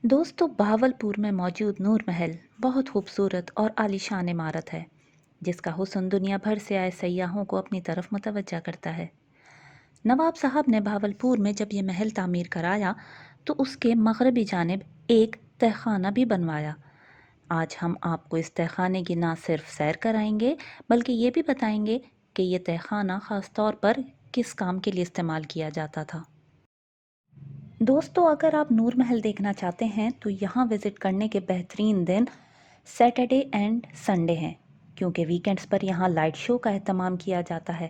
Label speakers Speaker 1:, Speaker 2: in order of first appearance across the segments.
Speaker 1: دوستو بہاولپور میں موجود نور محل بہت خوبصورت اور عالیشان عمارت ہے جس کا حسن دنیا بھر سے آئے سیاحوں کو اپنی طرف متوجہ کرتا ہے۔ نواب صاحب نے بہاولپور میں جب یہ محل تعمیر کرایا تو اس کے مغربی جانب ایک تہخانہ بھی بنوایا۔ آج ہم آپ کو اس تہخانے کی نہ صرف سیر کرائیں گے بلکہ یہ بھی بتائیں گے کہ یہ تہخانہ خاص طور پر کس کام کے لیے استعمال کیا جاتا تھا۔ دوستو اگر آپ نور محل دیکھنا چاہتے ہیں تو یہاں وزٹ کرنے کے بہترین دن سیٹرڈے اینڈ سنڈے ہیں، کیونکہ ویکینڈز پر یہاں لائٹ شو کا اہتمام کیا جاتا ہے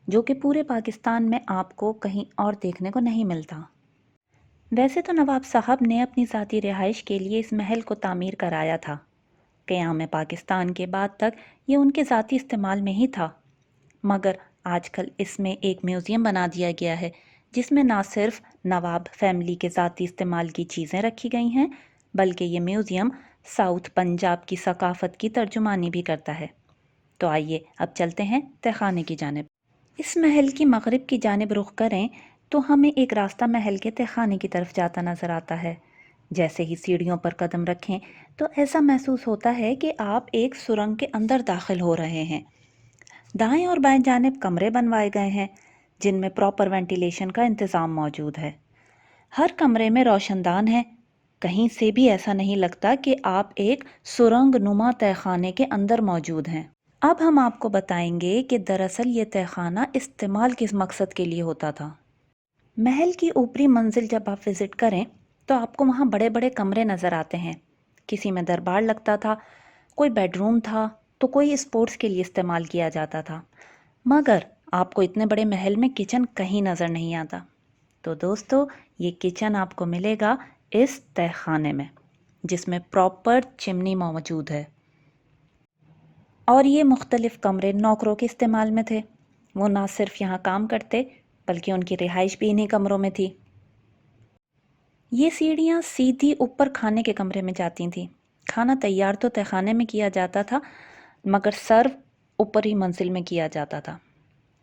Speaker 1: جو کہ پورے پاکستان میں آپ کو کہیں اور دیکھنے کو نہیں ملتا۔ ویسے تو نواب صاحب نے اپنی ذاتی رہائش کے لیے اس محل کو تعمیر کرایا تھا۔ قیام پاکستان کے بعد تک یہ ان کے ذاتی استعمال میں ہی تھا، مگر آج کل اس میں ایک میوزیم بنا دیا گیا ہے جس میں نہ صرف نواب فیملی کے ذاتی استعمال کی چیزیں رکھی گئی ہیں بلکہ یہ میوزیم ساؤتھ پنجاب کی ثقافت کی ترجمانی بھی کرتا ہے۔ تو آئیے اب چلتے ہیں تہخانے کی جانب۔ اس محل کی مغرب کی جانب رخ کریں تو ہمیں ایک راستہ محل کے تہخانے کی طرف جاتا نظر آتا ہے۔ جیسے ہی سیڑھیوں پر قدم رکھیں تو ایسا محسوس ہوتا ہے کہ آپ ایک سرنگ کے اندر داخل ہو رہے ہیں۔ دائیں اور بائیں جانب کمرے بنوائے گئے ہیں جن میں پراپر وینٹیلیشن کا انتظام موجود ہے۔ ہر کمرے میں روشن دان ہے، کہیں سے بھی ایسا نہیں لگتا کہ آپ ایک سرنگ نما تہخانے کے اندر موجود ہیں۔ اب ہم آپ کو بتائیں گے کہ دراصل یہ تہخانہ استعمال کس مقصد کے لیے ہوتا تھا۔ محل کی اوپری منزل جب آپ وزٹ کریں تو آپ کو وہاں بڑے بڑے کمرے نظر آتے ہیں، کسی میں دربار لگتا تھا، کوئی بیڈ روم تھا تو کوئی اسپورٹس کے لیے استعمال کیا جاتا تھا، مگر آپ کو اتنے بڑے محل میں کچن کہیں نظر نہیں آتا۔ تو دوستو یہ کچن آپ کو ملے گا اس تہخانے میں جس میں پراپر چمنی موجود ہے، اور یہ مختلف کمرے نوکروں کے استعمال میں تھے۔ وہ نہ صرف یہاں کام کرتے بلکہ ان کی رہائش بھی انہی کمروں میں تھی۔ یہ سیڑھیاں سیدھی اوپر کھانے کے کمرے میں جاتی تھیں۔ کھانا تیار تو تہخانے میں کیا جاتا تھا مگر سرو اوپر ہی منزل میں کیا جاتا تھا۔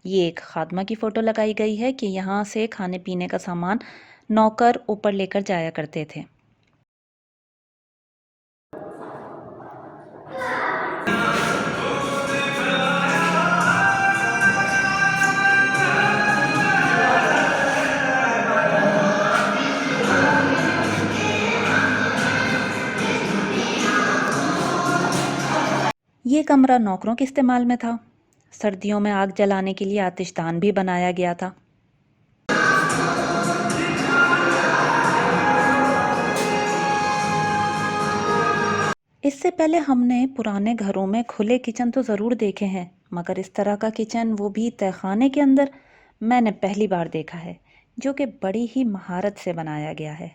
Speaker 1: یہ ایک خادمہ کی فوٹو لگائی گئی ہے کہ یہاں سے کھانے پینے کا سامان نوکر اوپر لے کر جایا کرتے تھے۔ یہ کمرہ نوکروں کے استعمال میں تھا۔ سردیوں میں آگ جلانے کے لیے آتش دان بھی بنایا گیا تھا۔ اس سے پہلے ہم نے پرانے گھروں میں کھلے کچن تو ضرور دیکھے ہیں، مگر اس طرح کا کچن، وہ بھی تہخانے کے اندر، میں نے پہلی بار دیکھا ہے، جو کہ بڑی ہی مہارت سے بنایا گیا ہے۔